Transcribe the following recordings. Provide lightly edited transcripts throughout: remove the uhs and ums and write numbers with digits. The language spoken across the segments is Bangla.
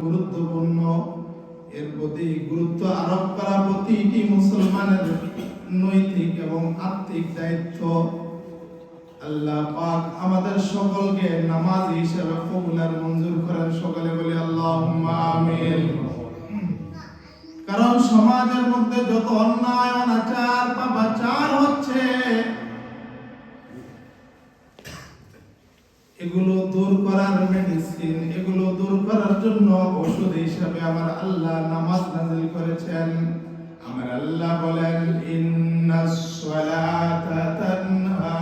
গুরুত্বপূর্ণ। এর প্রতি গুরুত্ব আরোপ করা প্রতিটি মুসলমানের নৈতিক এবং আত্মিক দায়িত্ব। আল্লাহ পাক আমাদের সকলকে নামাজি হিসেবে কবুল আর মঞ্জুর করেন। সকলে বলি আল্লাহুম্মা আমিন। কারণ সমাজের মধ্যে যত অন্যায় অনাচার পাপাচার হচ্ছে, এগুলো দূর করার মেডিসিন, এগুলো দূর করার জন্য ওষুধ হিসাবে আমার আল্লাহ নামাজ নাযিল করেছেন। আমার আল্লাহ বলেন, ইন্নাস সালাতা তানহা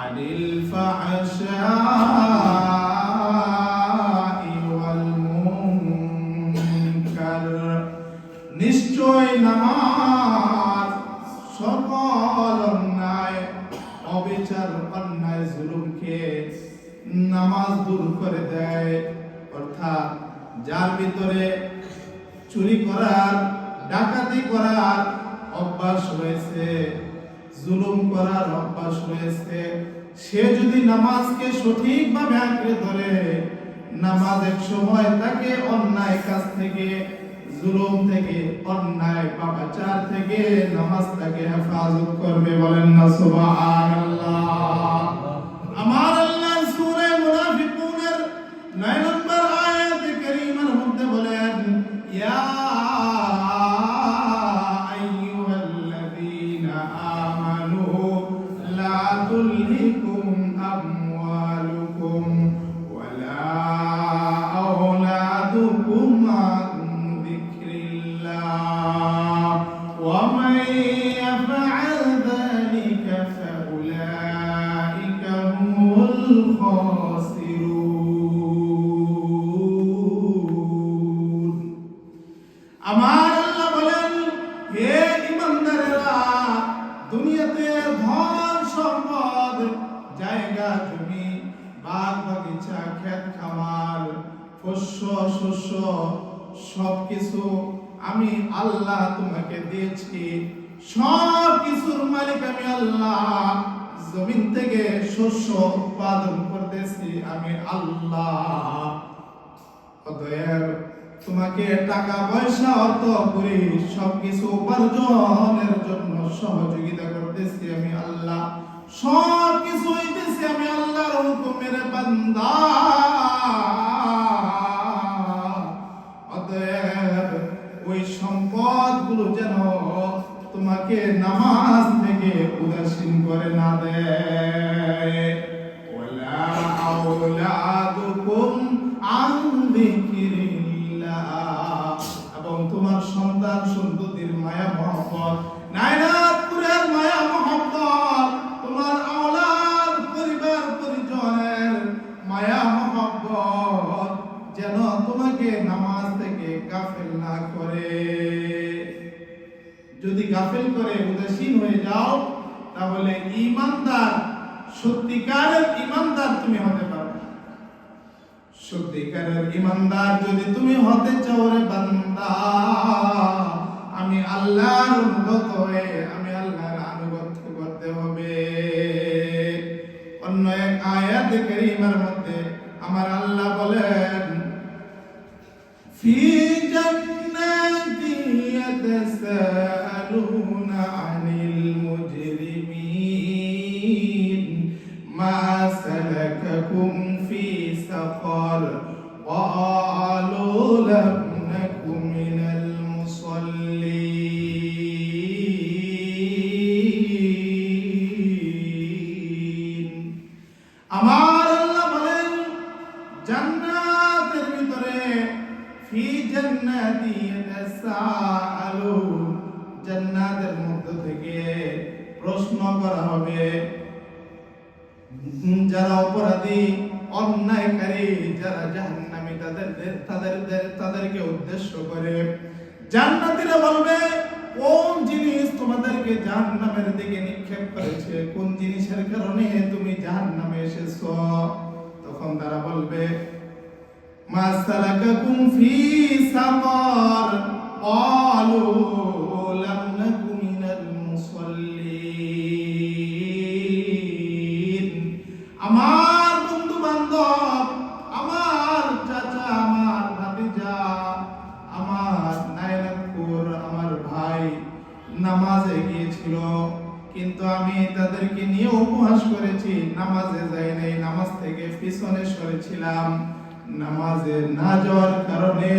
আনিল ফাহশাই ওয়াল মুনকার। নিশ্চয় নামাজ সকল অন্যায়, অবিচার, অন্যায়, জুলুমকে নামাজ দূর করে দেয়। অর্থাৎ যার ভিতরে চুরি করার, ডাকাতি করার অভ্যাস রয়েছে, জুলুম করার অভ্যাস রয়েছে, সে যদি নামাজকে সঠিকভাবে আঁকড়ে ধরে, নামাজ এক সময় তাকে অন্যায় কাজ থেকে, জুলুম থেকে, অন্যায় পাপাচার থেকে নামাজ তাকে হেফাজত করবে। বলেন না সুবহানাল্লাহ। আমার আল্লাহ সূরা মুনাফিকুনের 9 নম্বর আয়াতে কারীমার মধ্যে বলেন, ইয়া আইয়ুহাল্লাযীনা আমানু লা তুলহিকুম আমওয়ালুকুম ওয়ালা আওলাদুকুম আন যিকরিল্লাহ ওয়া মান ইয়াফআল যালিকা ফাউলাইকা হুমুল খাসিরুন। আমার আল্লাহ বলেন, হে ঈমানদারেরা, দুনিয়াতে ধন সম্পদ, জায়গা জমি, বাগ বাগিচা, ক্ষেত খামার, শস্য সবকিছু আমি আল্লাহ তোমাকে দিয়েছি। সব কিছুর মালিক আমি আল্লাহ। জমিন থেকে শস্য উৎপাদন করতেছি আমি আল্লাহ। অতএব তোমাকে টাকা পয়সা, অর্থ করি সবকিছু উপার্জনের জন্য সহযোগিতা করতেছি আমি আল্লাহ। সব কিছু হইতেছি আমি আল্লাহর হুকুমের বান্দা। অতএব ওই সম্পদগুলো যেন তোমাকে নামাজ থেকে উদাসীন করে না দেয়। ওয়ালা আওলাদুকুম আন যিকরিল্লাহ। এবং তোমার সন্তান সন্ততির মায়া মহব্বত, নাইরাতপুরের মায়া মহব্বত, তোমার আওলাদ, পরিবার পরিজনের মায়া মহব্বত যেন তোমাকে নামাজ থেকে গাফিল না করে। যদি গাফিল করে, উদাসীন হয়ে যাও, তাহলে ঈমানদার, সত্যিকারের ঈমানদার তুমি হতে পারবে না। সত্যিকারের ঈমানদার যদি তুমি হতে চাও রে বান্দা, আমি আল্লাহর অনুগত হয়ে, আমি আল্লাহর আনুগত্য করতে হবে। অন্য এক আয়াতে কারীমার মধ্যে আমার আল্লাহ বলেন, ফি জান্নাতি ইয়াতাসাআলুনা আনিল মুজরিমিন মা সালাকাকুম ফি সাকার ক্বালু লাম নাকু মিনাল মুসাল্লিন। আমার আল্লাহ বলেন, জান্নাতের ভিতরে, ফি জান্নাতি ইয়াতাসাআলুন, জান্নাতের মধ্য থেকে প্রশ্ন করা হবে। যারা অপরাধী, অন্যায়কারী, যারা জাহান্নামী, তাদেরকে উদ্দেশ্য করে জান্নাতীরা বলবে, কোন জিনিস তোমাদেরকে জাহান্নামের দিকে নিক্ষেপ করেছে? কোন জিনিসের কারণে তুমি জাহান্নামে এসেছো? তখন তারা বলবে, মা সালাকাকুম ফি সাকার ক্বালু লাম নাকু মিনাল মুসাল্লিন। আমার বন্ধু বান্ধব, আমার চাচা, আমার ভাতিজা, পিছনে সরেছিলাম, নামাজে না যাওয়ার কারণে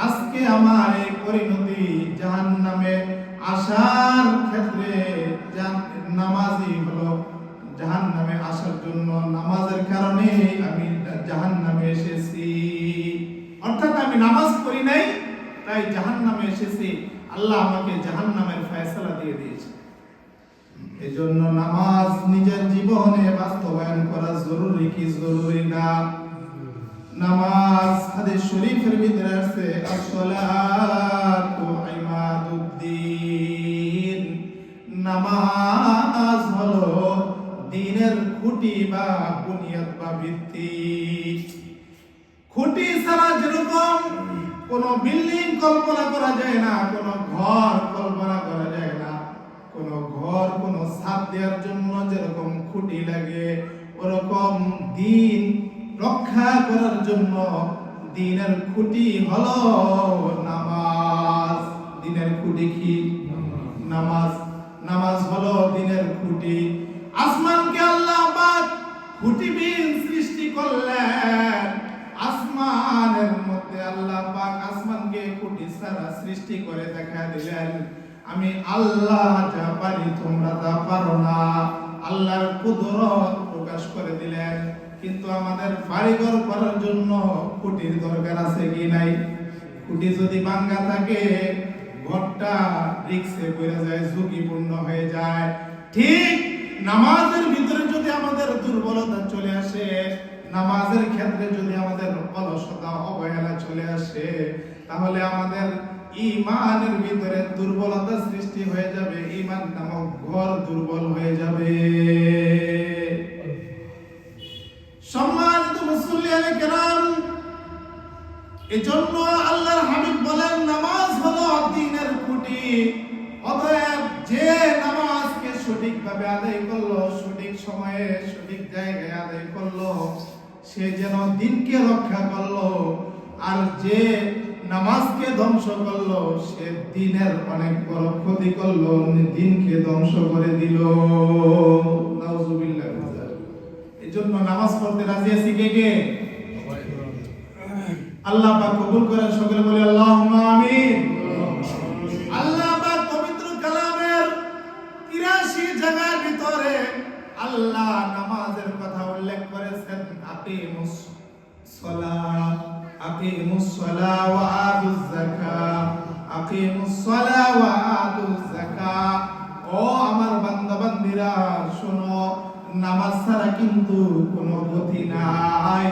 আজকে আমার এই পরিণতি জাহান্নামে আসার ক্ষেত্রে নামাজই হলো জাহান্নামে আসার জন্য, নামাজের কারণে আমি জাহান্নামে এসেছি। অর্থাৎ আমি নামাজ পড়ি নাই তাই জাহান্নামে এসেছি, আল্লাহ আমাকে জাহান্নামের ফয়সালা দিয়ে দিয়েছে। এজন্য নামাজ নিজের জীবনে বাস্তবায়ন করা জরুরি কি জরুরি না? নামাজ হাদিস শরীফের ভিতরে আছে আসসালাতু ইমাদুদ্দিন, নামাজ হলো দ্বীনের খুঁটি বা বুনিয়াদ বা ভিত্তি। খুঁটি ছাড়া যেরকম কোন বিল্ডিং কল্পনা করা যায় না, কোন ঘর কল্পনা করা যায় না, কোন ঘর কোন ছাদ দেওয়ার জন্য যেরকম খুঁটি লাগে, ওরকম দ্বীন রক্ষা করার জন্য দ্বীনের খুঁটি হলো নামাজ। দ্বীনের খুঁটি কি? নামাজ। নামাজ হলো দ্বীনের খুঁটি। আসমানকে আল্লাহ পাক খুঁটিবিহীন সৃষ্টি করলেন। আসমানের মধ্যে আল্লাহ পাক আসমানকে খুঁটি ছাড়া সৃষ্টি করে দেখা দিলেন, আমি আল্লাহ যা পারি তোমরা তা পারো না। আল্লাহর কুদরত প্রকাশ করে দিলেন। কিন্তু আমাদের বাড়িঘর করার জন্য খুঁটির দরকার আছে কি নাই? খুঁটি যদি ভাঙা থাকে ঘরটা রিস্কে পড়ে যায়, ঝুঁকিপূর্ণ হয়ে যায়। ঠিক নামাজের ভিতরে যদি আমাদের দুর্বলতা চলে আসে, নামাজের ক্ষেত্রে যদি আমাদের অলসতা অবহেলা চলে আসে, তাহলে আমাদের ঈমানের ভিতরে দুর্বলতা সৃষ্টি হয়ে যাবে, ঈমান নামক ঘর দুর্বল হয়ে যাবে। সম্মানিত মুসল্লিয়ানে কেরাম, এজন্য আল্লাহর হাবিব বলেন নামাজ হলো দ্বীনের খুঁটি। অতএব যে নামাজকে সঠিকভাবে আদায় করলো, সঠিক সময়ে সঠিক জায়গায় আদায় করলো, সে যেন দ্বীনকে রক্ষা করলো। আর যে নামাজকে ধ্বংস করলো সে দ্বীনের অনেক বড় ক্ষতি করলো, দ্বীনকে ধ্বংস করে দিল। নাউজুবিল্লাহ। এজন্য নামাজ পড়তে রাজি আছি কে কে? আল্লাহ পাক কবুল করেন, সকলে বলি আল্লাহুম্মা আমিন। আল্লাহ পাক পবিত্র কালামের 83 জায়গার ভিতরে আল্লাহ নামাজের কথা উল্লেখ করেছেন। আকিমুস সালাহ, আকিমুস সালাহ ওয়া আতুজ যাকাত, আকিমুস সালাহ ওয়া আতুজ যাকাত। ও আমার বান্দা বান্দীরা শোনো, নামাজ ছাড়া কিন্তু কোনো গতি নাই,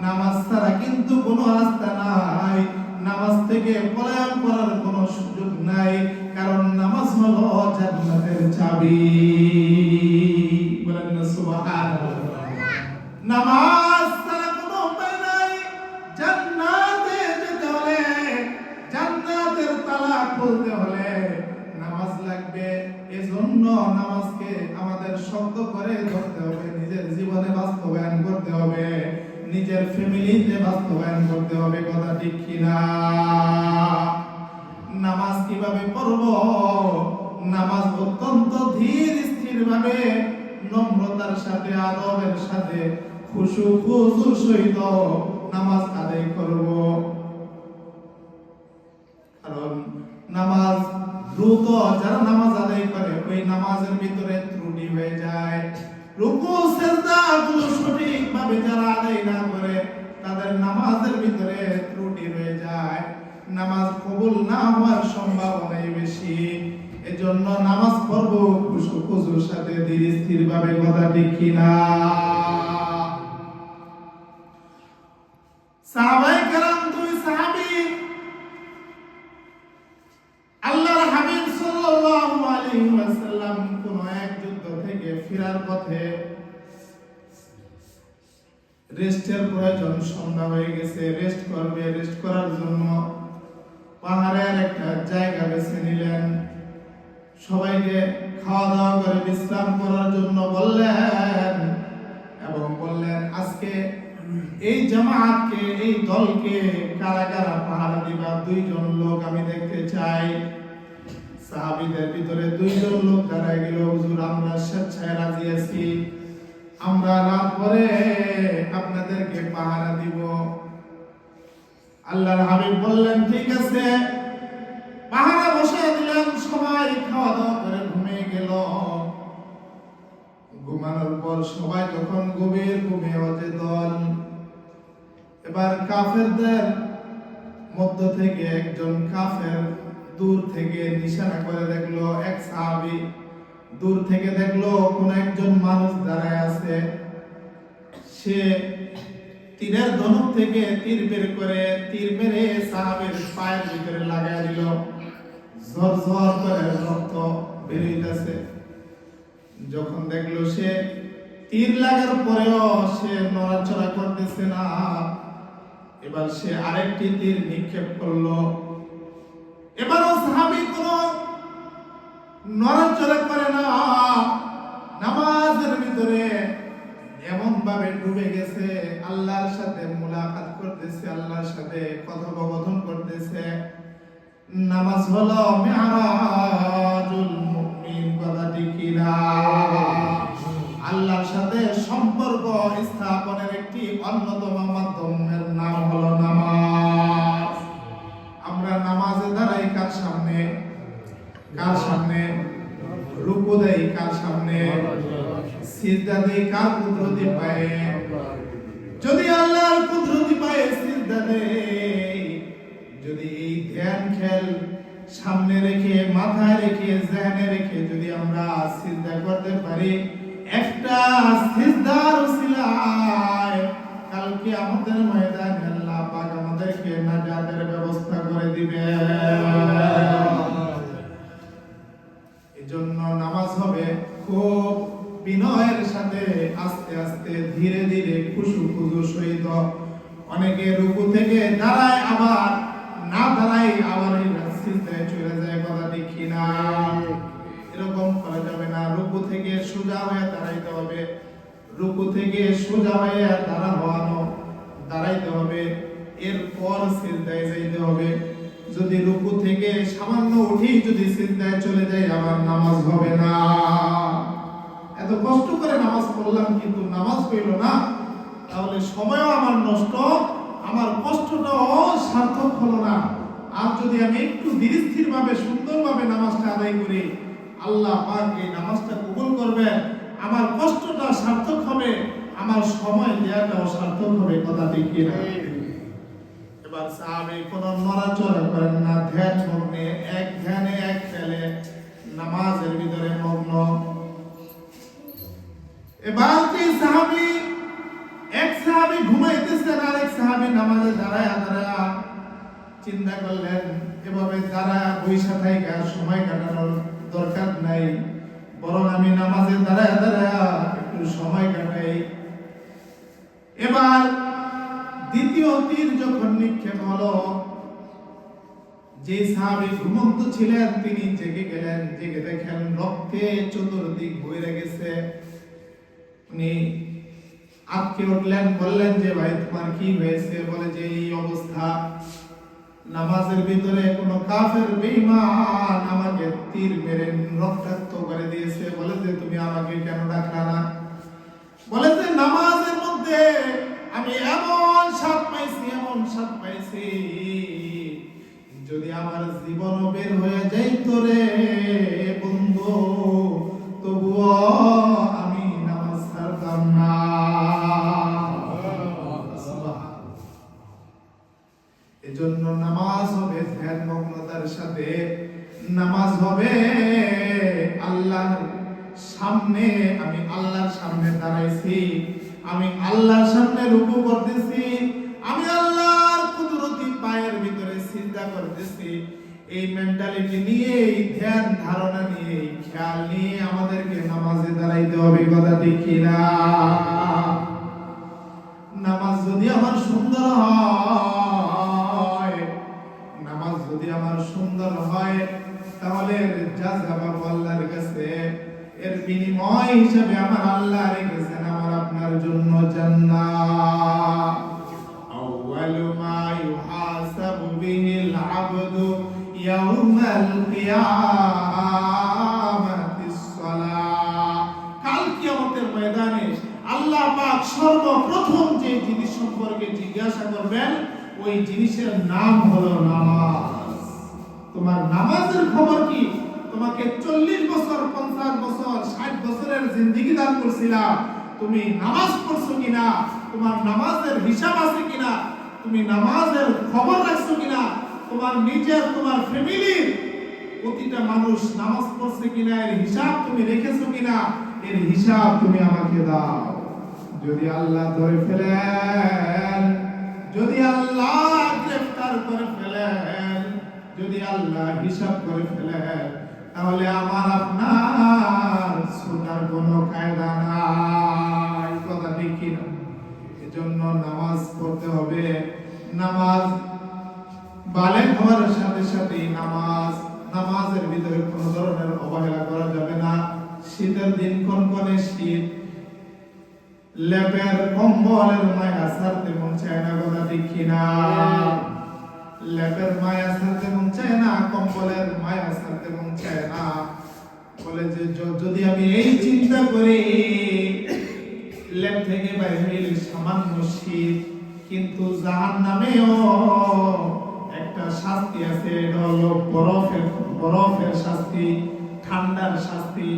নামাজ ছাড়া কিন্তু কোনো রাস্তা নাই, নামাজ থেকে পলায়ন করার কোনো সুযোগ নাই, কারণ নামাজ হলো জান্নাতের চাবি। বলেন না সুবহানাল্লাহ। নামাজ ছাড়া কোনো উপায় নাই। জান্নাতে যেতে হলে, জান্নাতের তালা খুলতে হলে নামাজ লাগবে। এজন্য নামাজকে আমাদের শক্ত করে ধরতে হবে, নিজের জীবনে বাস্তবায়ন করতে হবে, নিজের ফ্যামিলিতে বাস্তবায়ন করতে হবে। কথা ঠিক কিনা? নামাজ কিভাবে পড়ব? নামাজ অত্যন্ত ধীর স্থির ভাবে, নম্রতার সাথে, আদবের সাথে, খুশু খুজুর সহিত নামাজ আদায় করব। কারণ নামাজ দ্রুত যারা নামাজ আদায় করে ওই নামাজের ভিতরে ত্রুটি হয়ে যায়। রুকু সিজদা গুলো সঠিকভাবে যারা আদায় না করে তাদের নামাজের ভিতরে ত্রুটি রয়ে যায়, নামাজ কবুল না হওয়ার সম্ভাবনাই বেশি। এজন্য নামাজ পড়ব খুশু খুজুর সাথে, ধীর স্থির ভাবে। কথা ঠিক কিনা? সাহাবায়ে কেরাম, দুই সাহাবী আল্লাহর হাবিব সাল্লাল্লাহু আলাইহি ওয়াসাল্লাম কোন এক যুদ্ধ থেকে ফেরার পথে রেস্টের প্রয়োজন, সন্ধ্যা হয়ে গেছে, রেস্ট করবে। রেস্ট করার জন্য পাহাড়ের একটা জায়গা বেছে নিলেন। সবাইকে খাওয়া দাওয়া করে বিশ্রাম করার জন্য বললেন এবং বললেন আজকে এই জামাতকে, এই দলকে কারা কারা পাহারা দিবা? 2 জন লোক আমি দেখতে চাই। সাহাবীদের ভিতরে 2 জন লোক দাঁড়ায় গেল, হুজুর আমরা স্বেচ্ছায় রাজি আছি, আমরা রাত পরে আপনাদেরকে পাহারা দিব। আল্লাহর হাবিব বললেন ঠিক আছে, পাহারা বসে দিলেন। সবাই খাওয়া দাওয়া করে ঘুমিয়ে গেল। ঘুমানোর পর সবাই যখন গভীর ঘুমে অচেতন, এবার কাফেরদের মধ্য থেকে একজন কাফের দূর থেকে নিশানা করে দেখলো, এক সাহাবী দূর থেকে দেখলো কোন একজন মানুষ দাঁড়ায় আছে। সে তীরের ধনুক থেকে তীর বের করে তীর মেরে সাহাবীর পায়ের ভিতরে লাগাই দিল। ঝর ঝর করে রক্ত বের হইতেছে। যখন দেখলো সে তীর লাগার পরেও সে নড়াচড়া করতেছে না, এবার সে আরেকটি তীর নিক্ষেপ করলো। এবারও সাহাবী কোনো নড়াচড়া করে না, নামাজের ভিতরে এমন ভাবে ডুবে গেছে, আল্লাহর সাথে মুলাকাত করতেছে, আল্লাহর সাথে কথোপকথন করতেছে। নামাজ হলো মিরাজুল মুমিন, কথাটি কি না? আল্লাহর সাথে সম্পর্ক স্থাপনের একটি অন্যতম মাধ্যমের নাম হলো নামাজ। আমরা নামাজে দাঁড়াই কার সামনে? কার সামনে? রুকু দেই কার সামনে? সিজদা দেই কার কুদরতি পায়ে? যদি আল্লাহর কুদরতি পায়ে সিজদা দেই, যদি এই ধ্যান খেল সামনে রেখে, মাথায় রেখে, জেহনে রেখে যদি আমরা সিজদা করতে পারি, একটা সিজদার উসিলায় কালকে আমাদের ময়দানে আল্লাহ পাক আমাদেরকে নাজাতের ব্যবস্থা করে দিবে। এজন্য নামাজ হবে খুব বিনয়ের সাথে, আস্তে আস্তে ধীরে ধীরে খুশু খুশু সহিত। অনেকে রুকু থেকে দাঁড়ায়, আবার না দাঁড়ায়, আবার এই সিজদায় চলে যায়, কথা দেখি না? এরকম করা যাবে না। রুকু থেকে সোজা হয়ে দাঁড়াইতে হবে, রুকু থেকে সোজা হয়ে দাঁড়াইতে হবে, এরপর সিজদায় যাইতে হবে। যদি রুকু থেকে সামান্য উঠি যদি সিজদায় চলে যাই, আবার নামাজ হবে না। এত কষ্ট করে নামাজ পড়লাম কিন্তু নামাজ হইল না, তাহলে সময়ও আমার নষ্ট, আমার কষ্টটাও সার্থক হলো না। আর যদি আমি একটু ধীর স্থির ভাবে সুন্দরভাবে নামাজটা আদায় করি, আল্লাহ পাক এই নামাজটা কবুল করবেন, আমার কষ্টটা সার্থক হবে, আমার সময় দেওয়াটাও সার্থক হবে, কথা ঠিক কি না? এবার সাহাবী কোনো নড়াচড়া করেন না, ধ্যান মগ্নে, এক ধ্যানে এক খেলে নামাজের ভিতরে মগ্ন। এবার কি সাহাবী, এক সাহাবী ঘুমাইতেছেন, আরেক সাহাবী নামাজে দাঁড়ায় চিন্তা করলেন, এভাবে দাঁড়ায় বৈশা থাইকা সময় কাটানোর দরকার নাই, বরং আমি নামাজে দাঁড়ায় একটু সময় কাটাই। এবার দ্বিতীয় তীর যখন নিক্ষেপ হলো, যে সাহাবী ঘুমন্ত ছিলেন তিনি জেগে গেলেন। জেগে দেখেন রক্তে চতুর্দিক বইরে গেছে। উনি আটকে উঠলেন, বললেন যে ভাই তোমার কি হয়েছে? বলে যে এই অবস্থা, নামাজের ভিতরে কোনো কাফের বেঈমান আমাকে তীর মেরে রক্তাক্ত করে দিয়েছে। বলে যে তুমি আমাকে কেন ডাকলা না? বলে যে নামাজের মধ্যে আমি এমন স্বাদ পাইছি, যদি আমার জীবন বের হয়ে যাইত রে বন্ধু, তবুও আমি নামাজ ছাড়তাম না। এজন্য নামাজ হবে ধ্যান মগ্নতার সাথে, নামাজ হবে আল্লাহর সামনে। আমি আল্লাহর সামনে দাঁড়াইছি, আমি আল্লাহর সামনে রুকু করতেছি, আমি আল্লাহর কুদরতি পায়ের ভিতরে সিজদা করতেছি। এই মেন্টালিটি নিয়ে, এই ধ্যান ধারণা নিয়ে, এই খেয়াল নিয়ে আমাদেরকে নামাজে দাঁড়াইতে হবে, কথা ঠিক কি না? নামাজ যদি আমার সুন্দর হয়, নামাজ যদি আমার সুন্দর হয়, তাহলে জাযাব আল্লাহর কাছে, এর বিনিময় হিসেবে আমার আল্লাহ রেখেছেন আমার আপনার জন্য জান্নাত। আউয়ালু মা ইউহাসাবু বিহিল আবদু ইয়াউমাল কিয়ামাতিস সালাহ। কাল কিয়ামতের ময়দানে সম্পর্কে জিজ্ঞাসা করবেন, ওই জিনিসের নাম হলো নামাজ। তোমার নামাজের খবর কি? তোমাকে 40 বছর, 50 বছর, 60 বছরের জিন্দেগি দান করছিলাম, তুমি নামাজ পড়ছো কিনা? তোমার নামাজের হিসাব আছে কিনা? তুমি নামাজের খবর রাখছো কিনা? তোমার নিজের, তোমার ফ্যামিলির প্রতিটা মানুষ নামাজ পড়ছে কিনা এর হিসাব তুমি রেখেছো কিনা? এর হিসাব তুমি আমাকে দাও। যদি আল্লাহ ধরে ফেলেন, যদি আল্লাহ গ্রেফতার করে ফেলেন, যদি আল্লাহ হিসাব করে ফেলেন, তাহলে আমার আপনার ছুটার কোনো কায়দা নাই। কথা ঠিক কিনা? এজন্য নামাজ পড়তে হবে। নামাজ বালেগ হওয়ার সাথে সাথে নামাজের ভিতরে কোনো ধরনের অবহেলা করা যাবে না। শীতের দিন কনকনে শীত, লেপের কম্বলের মায়া ছাড়তে মন চায় না। কথা ঠিক কিনা? লেপের মায়া ছাড়তে মন চায় না, কম্বলের মায়া ছাড়তে মন চায় না। বলে যে যদি আমি এই চিন্তা করি লেপ থেকে বাইরে হইলে সামান্য শীত, কিন্তু জাহান্নামেও একটা শাস্তি আছে, এটা হলো বরফের শাস্তি, ঠান্ডার শাস্তি।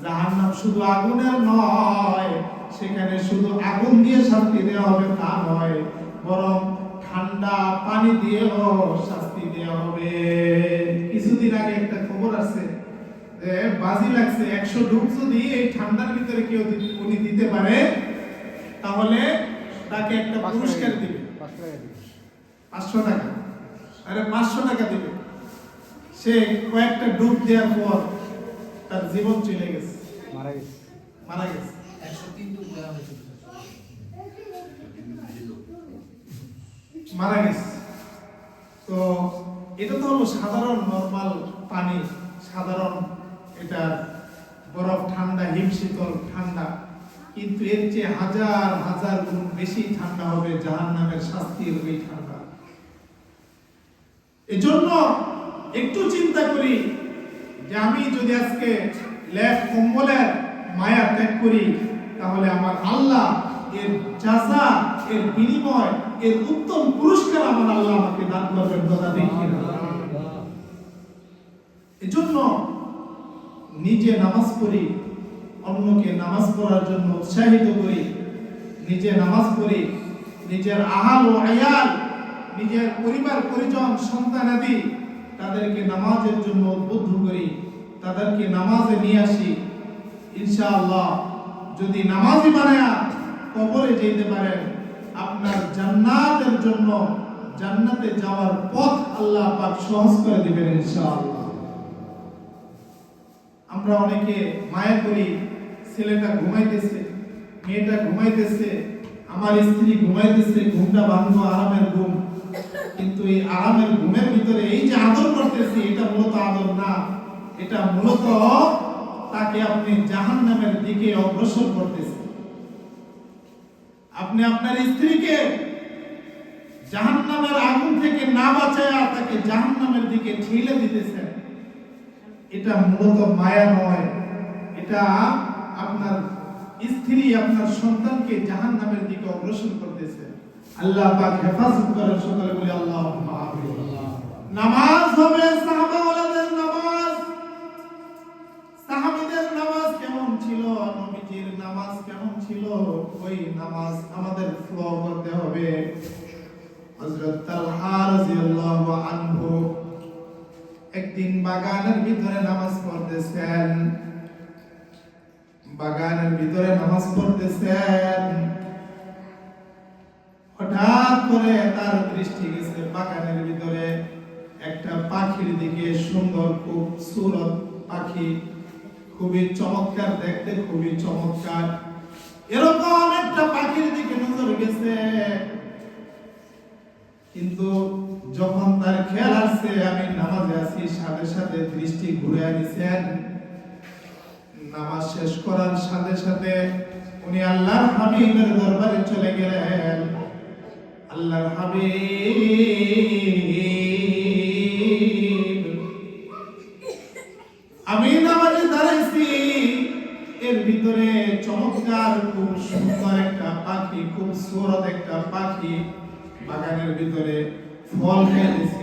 জাহান্নাম শুধু আগুনের নয়, সেখানে শুধু আগুন দিয়ে শাস্তি দেওয়া হবে তা নয়, বরং ঠান্ডা পানি দিয়েও শাস্তি দেওয়া হবে। কিছুদিন আগে একটা খবর আছে যে বাজি লাগছে, 100 ডুব যদি এই ঠান্ডার ভিতরে কেউ উনি দিতে পারে, তাহলে তাকে একটা পুরস্কার দিবে 500 টাকা। আরে 500 টাকা দিবে। সে কয়েকটা ডুব দেওয়ার পর তার জীবন চলে গেছে, মারা গেছে। 103 ডুব দেওয়া হয়েছে, মারা গেছে। তো এটা তো হলো সাধারণ নরমাল পানি, সাধারণ এটা বরফ ঠান্ডা, হিম শীতল ঠান্ডা, কিন্তু এর চেয়ে হাজার হাজার গুণ বেশি ঠান্ডা হবে জাহান্নামের শাস্তির ওই ঠান্ডা। এজন্য একটু চিন্তা করি যে আমি যদি আজকে লেপ কম্বলের মায়া ত্যাগ করি, তাহলে আমার আল্লাহ এর জাযা, এর বিনিময়, এর উত্তম পুরস্কার আমার আল্লাহ আমাকে দান করবেন। কথা দেখি না। এজন্য নিজে নামাজ পড়ি, অন্যকে নামাজ পড়ার জন্য উৎসাহিত করি, নিজে নামাজ পড়ি, নিজের আহাল ও আয়াল, নিজের পরিবার পরিজন, সন্তানাদি তাদেরকে নামাজের জন্য উদ্বুদ্ধ করি, তাদেরকে নামাজে নিয়ে আসি। ইনশাআল্লাহ যদি নামাজি বানায়া কবরে যেতে পারেন, আপনার জান্নাতের জন্য, জান্নাতে যাওয়ার পথ আল্লাহ পাক সহজ করে দিবেন ইনশাআল্লাহ। আমরা অনেকে মায়া করি, ছেলেটা ঘুমাইতেছে, মেয়েটা ঘুমাইতেছে, আমার স্ত্রী ঘুমাইতেছে, ঘুমটা ভাঙবো, আরামের ঘুম। কিন্তু এই আরামের ঘুমের ভিতরে এই যে আদর করতেছি, এটা মূলত আদর না, এটা মূলত তাকে আপনি জাহান্নামের দিকে অগ্রসর করতেছেন। আপনি আপনার স্ত্রীকে জাহান্নামের আগুন থেকে না বাঁচায়া তাকে জাহান্নামের দিকে ঠেলে দিতেছেন। এটা মূলত মায়া নয়, এটা আপনার স্ত্রী আপনার সন্তানকে জাহান্নামের দিকে অগ্রসর করতেছে। আল্লাহ পাক হেফাজত করেন। সকলে বলি আল্লাহুম্মা আমিন। নামাজ হবে সাহাবাওয়ালাদের নামাজ। সাহাবীদের নামাজ কেমন ছিল, নবীজির নামাজ কেমন ছিল, ওই নামাজ আমাদের ফলো করতে হবে। হযরত তালহা রাদিয়াল্লাহু আনহু একদিন বাগানের ভিতরে নামাজ পড়তেছেন, বাগানের ভিতরে নামাজ পড়তেছেন, হঠাৎ করে তার দৃষ্টি গেছে বাগানের ভিতরে একটা পাখির দিকে। সুন্দর, খুব সুরত পাখি, খুবই চমৎকার দেখতে, খুবই চমৎকার। এরকম একটা পাখির দিকে নজর গেছে, কিন্তু যখন তার খেয়াল আসছে আমি নামাজে আছি, সাথে সাথে দৃষ্টি ঘুরে দিয়েছেন। নামাজ শেষ করার সাথে সাথে উনি আল্লাহর হাবিবের দরবারে চলে গেলেন। আল্লাহর হাবিব, আমি নামাজে দাঁড়াইছি, এর ভিতরে চমৎকার খুব সুন্দর একটা পাখি, খুব সুরত একটা পাখি বাগানের ভিতরে ফল খাইতেছে।